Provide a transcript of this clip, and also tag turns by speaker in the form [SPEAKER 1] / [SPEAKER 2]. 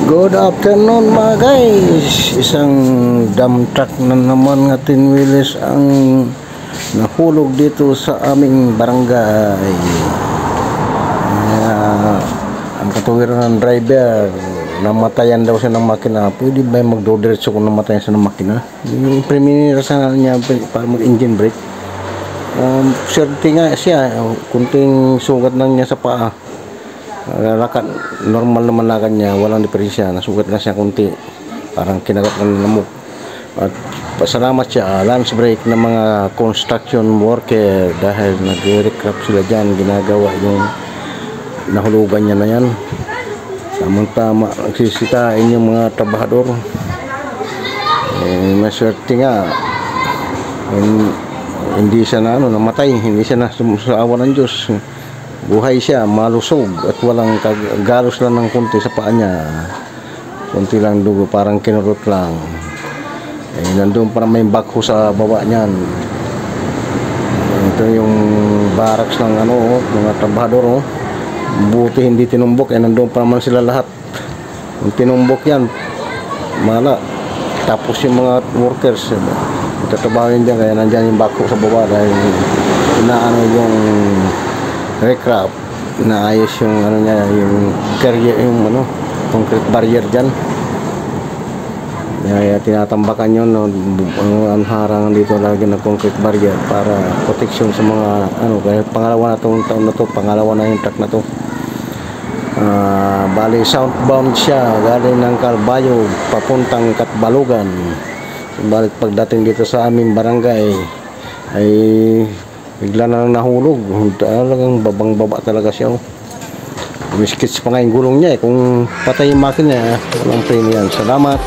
[SPEAKER 1] Good afternoon mga guys. Isang dump truck na naman nga tinwilis ang nahulog dito sa aming barangay. Ang katuwiran ng driver, namatayan daw siya ng makina. Pwede ba magdo-diretso kung namatayan siya ng makina? Yung preminira sa niya para mag-engine brake. Swerte nga siya, kunting sugat lang niya sa paa. Lakad, normal naman lakad niya, walang diferensya. Nasugat na siya kunti, parang kinagat ng lamok. At pasalamat siya, lunch break ng mga construction worker dahil nag-recraft sila dyan, ginagawa yung nahulugan niya na yan. Tamang-tama, nagsisitain yung mga trabahador. Maswerte nga, hindi siya na namatay, hindi siya na sa awa ng Diyos. Buhay siya, malusog at walang galos lang ng kunti sa paa niya. Kunti lang dugo, parang kinurot lang. Nandun parang may bakho sa baba niyan. Ito yung barracks ng mga trabahador. Buti hindi tinumbok, nandun pa naman sila lahat. Kung tinumbok yan, mala. Tapos yung mga workers, itatrabahin dyan, kaya nandyan yung bakho sa baba dahil inaano yung recraft, naayos yung niya, yung carrier, yung concrete barrier dyan. Kaya tinatambakan yun, ang harangan dito lagi ng concrete barrier para protection sa mga kaya pangalawa na itong taon na to, pangalawa na yung truck na to. Bali southbound siya, galing ng Calbayo papuntang Katbalugan. Balik pagdating dito sa aming barangay ay bigla na nahulog. Talagang babang-baba talaga siya. Miskits pa nga yung gulong niya kung patay yung makina, walang premium. Salamat.